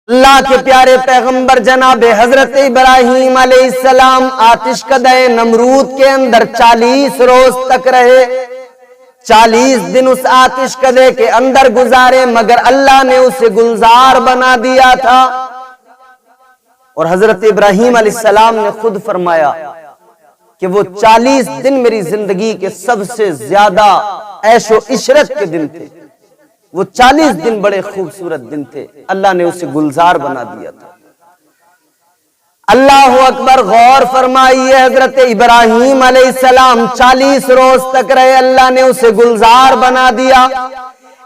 اللہ کے پیارے پیغمبر جناب حضرت ابراہیم علیہ السلام آتش کدہ نمرود کے اندر 40 روز تک رہے، 40 دن اس آتش کدے کے اندر گزارے، مگر اللہ نے اسے گلزار بنا دیا تھا۔ اور حضرت ابراہیم علیہ السلام نے خود فرمایا کہ وہ 40 دن میری زندگی کے سب سے زیادہ عیش و عشرت کے دن تھے، وہ 40 دن بڑے خوبصورت دن تھے، اللہ نے اسے گلزار بنا دیا تھا۔ اللہ اکبر، غور فرمائیے، حضرت ابراہیم علیہ السلام 40 روز تک رہے، اللہ نے اسے گلزار بنا دیا۔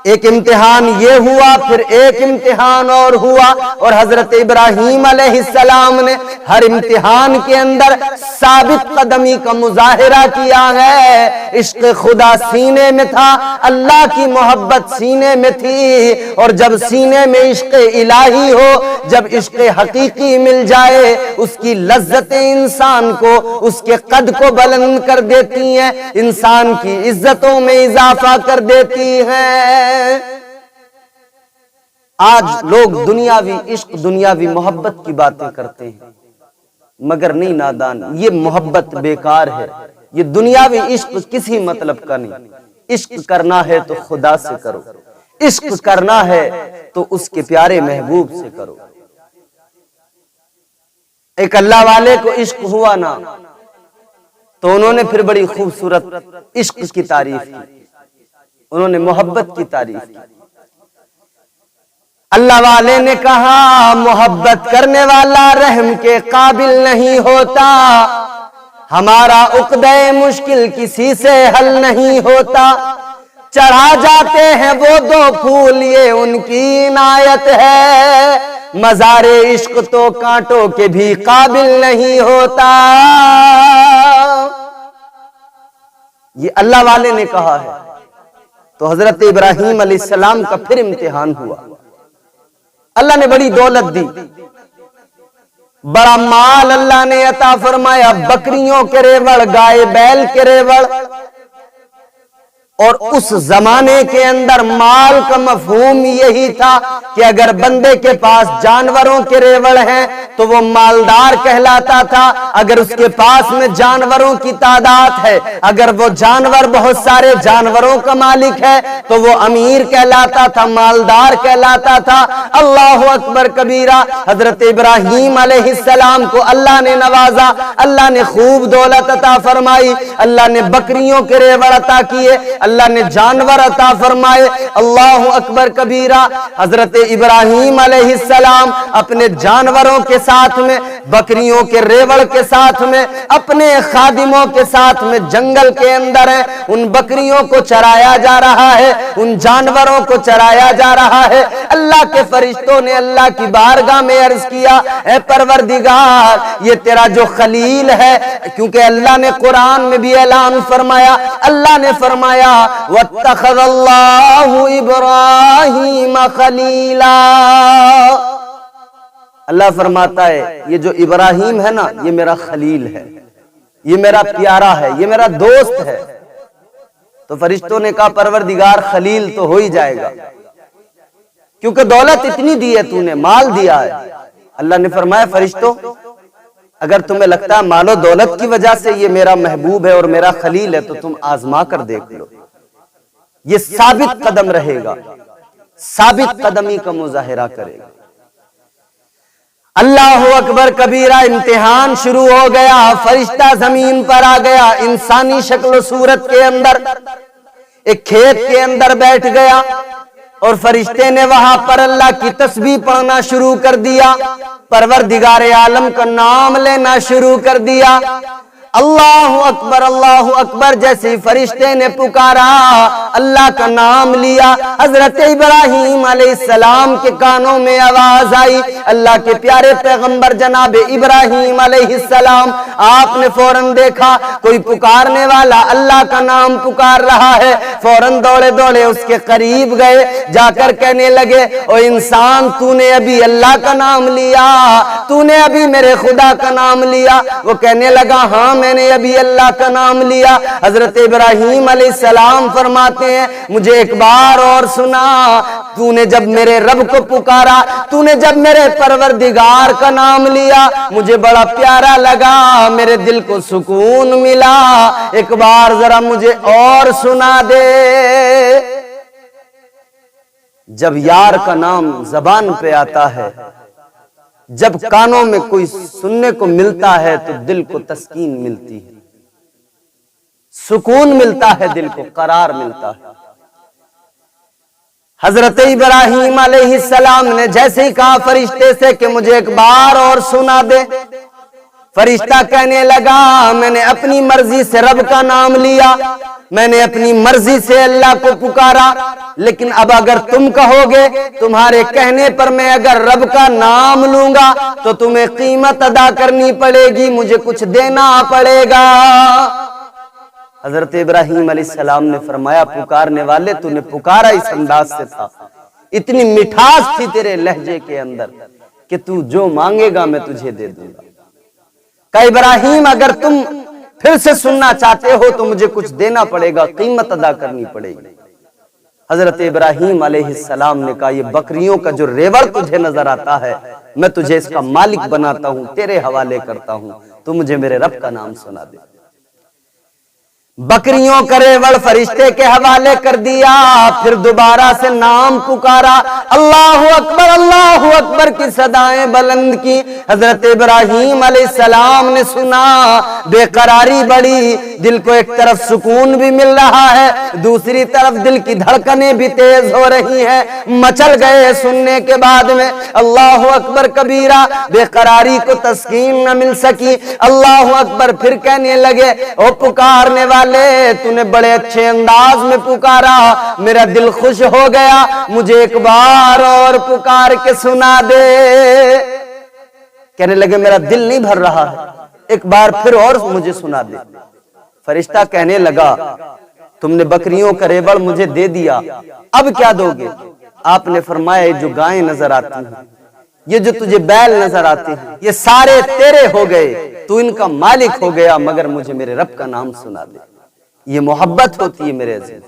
ایک امتحان یہ ہوا، پھر ایک امتحان اور ہوا، اور حضرت ابراہیم علیہ السلام نے ہر امتحان کے اندر ثابت قدمی کا مظاہرہ کیا ہے۔ عشق خدا سینے میں تھا، اللہ کی محبت سینے میں تھی، اور جب سینے میں عشق الہی ہو، جب عشق حقیقی مل جائے، اس کی لذتیں انسان کو، اس کے قد کو بلند کر دیتی ہیں، انسان کی عزتوں میں اضافہ کر دیتی ہیں۔ آج لوگ دنیاوی عشق، دنیاوی محبت کی باتیں کرتے ہیں، مگر نہیں نادان، یہ محبت بیکار ہے، یہ دنیاوی عشق کسی مطلب کا نہیں۔ عشق کرنا ہے تو خدا سے کرو، عشق کرنا ہے تو اس کے پیارے محبوب سے کرو۔ ایک اللہ والے کو عشق ہوا نا، تو انہوں نے پھر بڑی خوبصورت عشق کی تعریف کی، انہوں نے محبت کی تعریف کی۔ اللہ والے نے کہا محبت کرنے والا رحم کے قابل نہیں ہوتا، ہمارا عقدہ مشکل کسی سے حل نہیں ہوتا، چڑھا جاتے ہیں وہ 2 پھول یہ ان کی عنایت ہے، مزار عشق تو کانٹوں کے بھی قابل نہیں ہوتا۔ یہ اللہ والے نے کہا ہے۔ تو حضرت ابراہیم علیہ السلام کا پھر امتحان ہوا، اللہ نے بڑی دولت دی، بڑا مال اللہ نے عطا فرمایا، بکریوں کے ریوڑ، گائے بیل کے ریوڑ۔ اور اس زمانے کے اندر مال کا مفہوم یہی تھا کہ اگر بندے کے پاس جانوروں کے ریوڑ ہیں تو وہ مالدار کہلاتا تھا، اگر اس کے پاس میں جانوروں کی تعداد ہے، اگر وہ جانور بہت سارے جانوروں کا مالک ہے تو وہ امیر کہلاتا تھا، مالدار کہلاتا تھا۔ اللہ اکبر کبیرہ، حضرت ابراہیم علیہ السلام کو اللہ نے نوازا، اللہ نے خوب دولت عطا فرمائی، اللہ نے بکریوں کے ریوڑ عطا کیے، اللہ نے جانور عطا فرمائے۔ اللہ اکبر کبیرہ، حضرت ابراہیم علیہ السلام اپنے جانوروں کے ساتھ میں، بکریوں کے ریوڑ کے ساتھ میں، اپنے خادموں کے ساتھ میں جنگل کے اندر ہیں، ان بکریوں کو چرایا جا رہا ہے، ان جانوروں کو چرایا جا رہا ہے۔ اللہ کے فرشتوں نے اللہ کی بارگاہ میں عرض کیا، اے پروردگار، یہ تیرا جو خلیل ہے، کیونکہ اللہ نے قرآن میں بھی اعلان فرمایا، اللہ نے فرمایا وَاتَّخَذَ اللَّهُ إِبْرَاهِيمَ خَلِيلًا۔ اللہ فرماتا ہے یہ جو ابراہیم ہے نا، یہ میرا خلیل ہے، یہ میرا پیارا ہے، یہ میرا دوست ہے۔ تو فرشتوں نے کہا پروردگار خلیل تو ہو ہی جائے گا، کیونکہ دولت اتنی دی ہے، تو نے مال دیا ہے۔ اللہ نے فرمایا فرشتوں، اگر تمہیں لگتا ہے مال و دولت کی وجہ سے یہ میرا محبوب ہے اور میرا خلیل ہے تو تم آزما کر دیکھ لو، یہ ثابت قدم رہے گا، ثابت قدمی کا مظاہرہ کرے گا۔ اللہ اکبر کبیرہ، امتحان شروع ہو گیا، فرشتہ زمین پر آ گیا، انسانی شکل و صورت کے اندر، ایک کھیت کے اندر بیٹھ گیا، اور فرشتے نے وہاں پر اللہ کی تسبیح پڑھنا شروع کر دیا، پروردگار عالم کا نام لینا شروع کر دیا۔ اللہ اکبر، اللہ اکبر، جیسے فرشتے نے پکارا، اللہ کا نام لیا، حضرت ابراہیم علیہ السلام کے کانوں میں آواز آئی، اللہ کے پیارے پیغمبر جناب ابراہیم علیہ السلام، آپ نے فوراً دیکھا کوئی پکارنے والا اللہ کا نام پکار رہا ہے، فوراً دوڑے دوڑے اس کے قریب گئے، جا کر کہنے لگے، او انسان، تو نے ابھی اللہ کا نام لیا، تو نے ابھی میرے خدا کا نام لیا؟ وہ کہنے لگا، ہاں میں نے ابھی اللہ کا نام لیا۔ حضرت ابراہیم علیہ السلام فرماتے ہیں مجھے ایک بار اور سنا، تو نے جب میرے رب کو پکارا، تو نے جب میرے پروردگار کا نام لیا، مجھے بڑا پیارا لگا، میرے دل کو سکون ملا، ایک بار ذرا مجھے اور سنا دے۔ جب یار کا نام زبان پہ آتا ہے، جب کانوں میں کوئی سننے کو ملتا ہے تو دل کو تسکین ملتی ہے، سکون ملتا ہے، دل کو قرار ملتا ہے۔ حضرت ابراہیم علیہ السلام نے جیسے ہی کہا فرشتے سے کہ مجھے ایک بار اور سنا دے، فرشتہ کہنے لگا میں نے اپنی مرضی سے رب کا نام لیا، میں نے اپنی مرضی سے اللہ کو پکارا، لیکن اب اگر تم کہو گے تمہارے کہنے پر میں اگر رب کا نام لوں گا تو تمہیں قیمت ادا کرنی پڑے گی، مجھے کچھ دینا پڑے گا۔ حضرت ابراہیم علیہ السلام نے فرمایا پکارنے والے تو نے پکارا اس انداز سے تھا، اتنی مٹھاس تھی تیرے لہجے کے اندر کہ تو جو مانگے گا میں تجھے دے دوں گا۔ کہ ابراہیم اگر تم پھر سے سننا چاہتے ہو تو مجھے کچھ دینا پڑے گا، قیمت ادا کرنی پڑے گی۔ حضرت ابراہیم علیہ السلام نے کہا یہ بکریوں کا جو ریوڑ تجھے نظر آتا ہے میں تجھے اس کا مالک بناتا ہوں، تیرے حوالے کرتا ہوں، تو مجھے میرے رب کا نام سنا دے۔ بکریوں کا ریوڑ فرشتے کے حوالے کر دیا، پھر دوبارہ سے نام پکارا، اللہ اکبر کی صدائیں بلند کی۔ حضرت ابراہیم علیہ السلام نے سنا، بے قراری بڑی، دل کو ایک طرف سکون بھی مل رہا ہے، دوسری طرف دل کی دھڑکنیں بھی تیز ہو رہی ہیں، مچل گئے سننے کے بعد میں اللہ اکبر کبیرہ، بے قراری کو تسکین نہ مل سکی، اللہ اکبر پھر کہنے لگے او پکارنے والے تو نے بڑے اچھے انداز میں پکارا، میرا دل خوش ہو گیا، مجھے ایک بار اور پکار کے سنا دے۔ کہنے لگے میرا دل نہیں بھر رہا ہے، ایک بار پھر اور مجھے سنا دے۔ فرشتہ کہنے لگا تم نے بکریوں کا ریوڑ مجھے دے دیا، اب کیا دو گے؟ آپ نے فرمایا یہ جو گائیں نظر آتی ہیں، یہ جو تجھے بیل نظر آتے ہیں، یہ سارے تیرے ہو گئے، تو ان کا مالک ہو گیا، مگر مجھے میرے رب کا نام سنا دے۔ یہ محبت ہوتی ہے میرے عزیز۔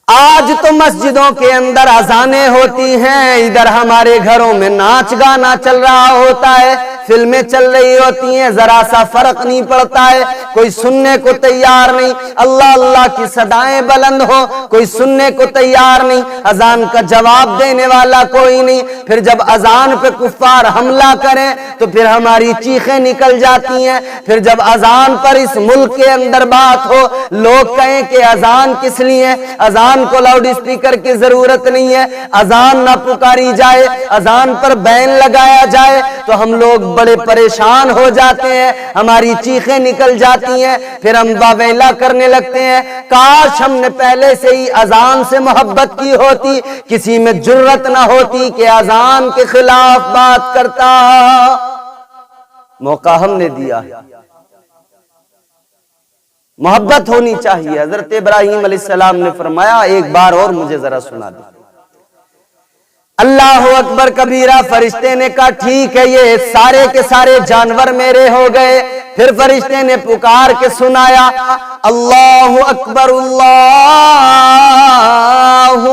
آج تو مسجدوں کے اندر اذانیں ہوتی ہیں، ادھر ہمارے گھروں میں ناچ گانا چل رہا ہوتا ہے، فلمیں چل رہی ہوتی ہیں، ذرا سا فرق نہیں پڑتا ہے، کوئی سننے کو تیار نہیں، اللہ اللہ کی صدائیں بلند ہو، کوئی سننے کو تیار نہیں، اذان کا جواب دینے والا کوئی نہیں، پھر جب اذان پہ کفار حملہ کریں تو پھر ہماری چیخیں نکل جاتی ہیں، پھر جب اذان پر اس ملک کے اندر بات ہو، لوگ کہیں کہ اذان کس لیے، اذان کو لاؤڈ اسپیکر کی ضرورت نہیں ہے، اذان نہ پکاری جائے، اذان پر بین لگایا جائے تو ہم لوگ بڑے پریشان ہو جاتے ہیں، ہماری چیخیں نکل جاتی ہیں، پھر ہم واویلا کرنے لگتے ہیں، کاش ہم نے پہلے سے ہی اذان سے محبت کی ہوتی، کسی میں جرت نہ ہوتی کہ اذان کے خلاف بات کرتا۔ موقع ہم نے دیا ہے، محبت ہونی چاہیے۔ حضرت ابراہیم علیہ السلام نے فرمایا ایک بار اور مجھے ذرا سنا دے۔ اللہ اکبر کبیرہ، فرشتے نے کہا ٹھیک ہے، یہ سارے کے سارے جانور میرے ہو گئے۔ پھر فرشتے نے پکار کے سنایا اللہ اکبر اللہ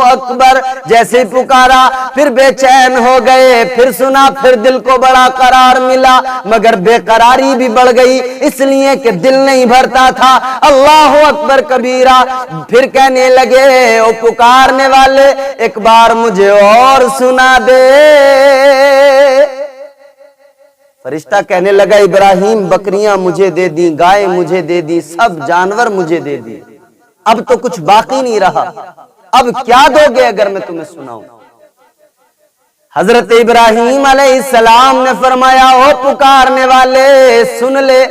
اکبر، جیسے پکارا پھر بے چین ہو گئے، پھر سنا، پھر دل کو بڑا قرار ملا، مگر بے قراری بھی بڑھ گئی، اس لیے کہ دل نہیں بھرتا تھا۔ اللہ اکبر کبیرہ، پھر کہنے لگے او پکارنے والے ایک بار مجھے اور سنا دے۔ فرشتہ کہنے لگا ابراہیم بکریاں مجھے دے دی، گائے مجھے دے دی، سب جانور مجھے دے دی، اب تو کچھ باقی نہیں رہا، اب کیا دو گے اگر میں تمہیں سناؤں؟ حضرت ابراہیم علیہ السلام نے فرمایا او پکارنے والے سن لے،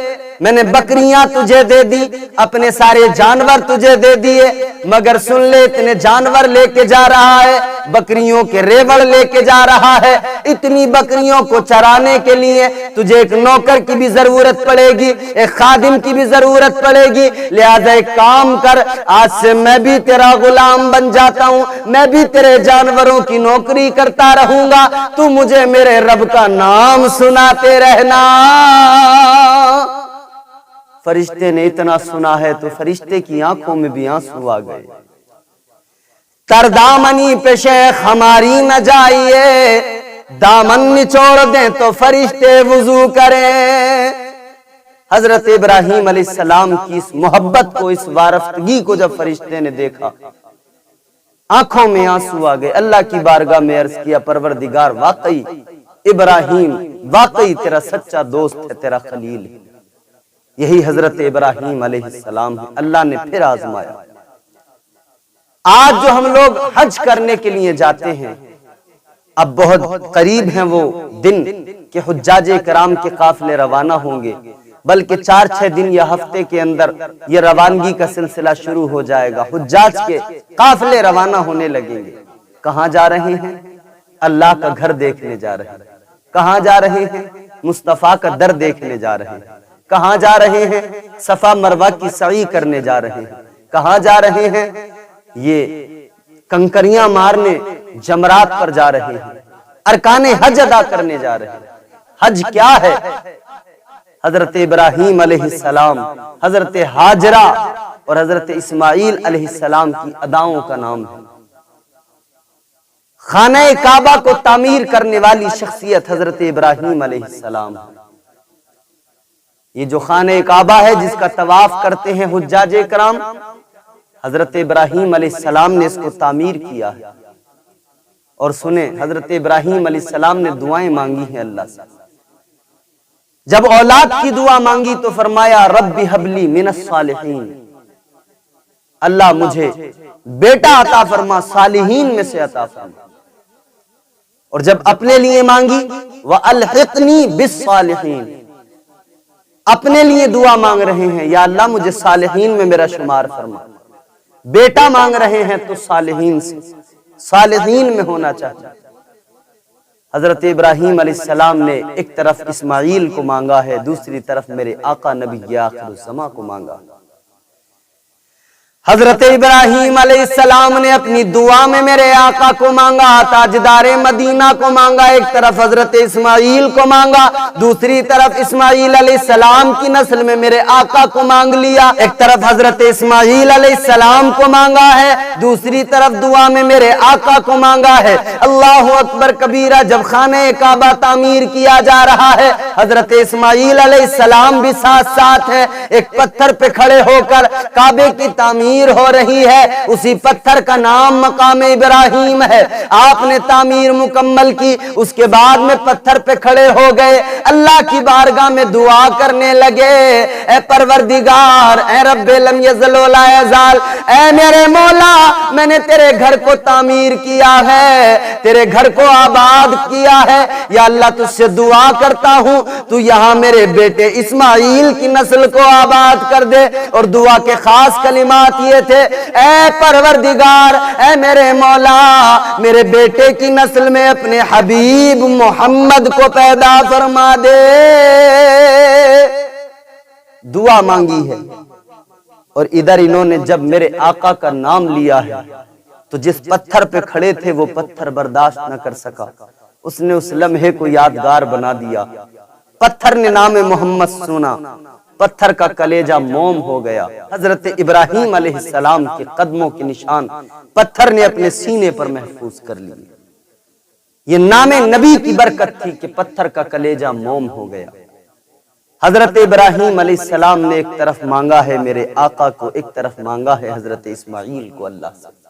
میں نے بکریاں تجھے دے دی، اپنے سارے جانور تجھے دے دیے، مگر سن لے اتنے جانور لے کے جا رہا ہے، بکریوں کے ریوڑ لے کے جا رہا ہے، اتنی بکریوں کو چرانے کے لیے تجھے ایک نوکر کی بھی ضرورت پڑے گی، ایک خادم کی بھی ضرورت پڑے گی، لہذا ایک کام کر، آج سے میں بھی تیرا غلام بن جاتا ہوں، میں بھی تیرے جانوروں کی نوکری کرتا رہوں گا، تو مجھے میرے رب کا نام سناتے رہنا۔ فرشتے نے اتنا سنا ہے تو فرشتے کی آنکھوں میں بھی آنسو آ گئے۔ تر دامنی پہ شیخ ہماری نہ جائیے، دامن نچوڑ دیں تو فرشتے وضو کریں۔ حضرت ابراہیم علیہ السلام کی اس محبت کو، اس وارفتگی کو جب فرشتے نے دیکھا، آنکھوں میں آنسو آ گئے۔ اللہ کی بارگاہ میں عرض کیا، پروردگار واقعی ابراہیم واقعی تیرا سچا دوست ہے، تیرا خلیل ہے۔ یہی حضرت ابراہیم علیہ السلام ہے۔ اللہ نے پھر آزمایا۔ آج جو ہم لوگ حج کرنے کے لیے جاتے ہیں، اب بہت قریب ہیں وہ دن کہ حجاج کرام کے قافلے روانہ ہوں گے، بلکہ 4-6 دن یا ہفتے کے اندر یہ روانگی کا سلسلہ شروع ہو جائے گا۔ حجاج کے قافلے روانہ ہونے لگیں گے۔ کہاں جا رہے ہیں؟ اللہ کا گھر دیکھنے جا رہے ہیں۔ کہاں جا رہے ہیں؟ مصطفیٰ کا در دیکھنے جا رہے ہیں۔ کہاں جا رہے ہیں؟ صفا مروہ کی سعی کرنے جا رہے ہیں۔ کہاں جا رہے ہیں؟ یہ کنکریاں مارنے، جمرات پر جا رہے ہیں۔ ارکان حج ادا کرنے جا رہے ہیں۔ حج کیا ہے؟ حضرت ابراہیم علیہ السلام، حضرت ہاجرہ اور حضرت اسماعیل علیہ السلام کی اداؤں کا نام ہے۔ خانہ کعبہ کو تعمیر کرنے والی شخصیت حضرت ابراہیم علیہ السلام ہے۔ یہ جو خانہ کعبہ ہے جس کا طواف کرتے ہیں حجاج کرام، حضرت ابراہیم علیہ السلام نے اس کو تعمیر کیا ہے۔ اور سنیں، حضرت ابراہیم علیہ السلام نے دعائیں مانگی ہیں اللہ سے۔ جب اولاد کی دعا مانگی تو فرمایا، رب ہب لی من الصالحین، اللہ مجھے بیٹا عطا فرما، صالحین میں سے عطا فرما۔ اور جب اپنے لیے مانگی، وَأَلْحِقْنِي بِالصَّالِحِينَ، اپنے لیے دعا مانگ رہے ہیں، یا اللہ مجھے صالحین میں میرا شمار فرما۔ بیٹا مانگ رہے ہیں تو صالحین سے، صالحین میں ہونا چاہتا۔ حضرت ابراہیم علیہ السلام نے ایک طرف اسماعیل کو مانگا ہے، دوسری طرف میرے آقا نبی آخر الزماں کو مانگا۔ حضرت ابراہیم علیہ السلام نے اپنی دعا میں میرے آقا کو مانگا، تاجدار مدینہ کو مانگا، ایک طرف حضرت اسماعیل کو مانگا، دوسری طرف اسماعیل علیہ السلام کی نسل میں میرے آقا کو مانگ لیا۔ ایک طرف حضرت اسماعیل علیہ السلام کو مانگا ہے، دوسری طرف دعا میں میرے آقا کو مانگا ہے۔ اللہ اکبر کبیرہ۔ جب خانہ کعبہ تعمیر کیا جا رہا ہے، حضرت اسماعیل علیہ السلام بھی ساتھ ساتھ ہے۔ ایک پتھر پہ کھڑے ہو کر کعبے کی تعمیر ہو رہی ہے، اسی پتھر کا نام مقام ابراہیم ہے۔ آپ نے تعمیر مکمل کی، اس کے بعد میں پتھر پہ کھڑے ہو گئے، اللہ کی بارگاہ میں دعا کرنے لگے، اے پروردگار، اے رب لم یزل ولا یزال، اے میرے مولا، میں نے تیرے گھر کو تعمیر کیا ہے، تیرے گھر کو آباد کیا ہے، یا اللہ تجھ سے دعا کرتا ہوں تو یہاں میرے بیٹے اسماعیل کی نسل کو آباد کر دے۔ اور دعا کے خاص کلمات یہ تھے، اے پروردگار، اے میرے مولا، میرے بیٹے کی نسل میں اپنے حبیب محمد کو پیدا فرما دے۔ دعا مانگی ہے، اور ادھر انہوں نے جب میرے آقا کا نام لیا ہے تو جس پتھر پہ کھڑے تھے وہ پتھر برداشت نہ کر سکا، اس نے اس لمحے کو یادگار بنا دیا۔ پتھر نے نام محمد سنا، پتھر کا کلیجہ موم ہو گیا۔ حضرت ابراہیم علیہ السلام کے قدموں کے نشان پتھر نے اپنے سینے پر محفوظ کر لیے۔ یہ نام نبی کی برکت تھی کہ پتھر کا کلیجہ موم ہو گیا۔ حضرت ابراہیم علیہ السلام نے ایک طرف مانگا ہے میرے آقا کو، ایک طرف مانگا ہے حضرت اسماعیل کو اللہ سے۔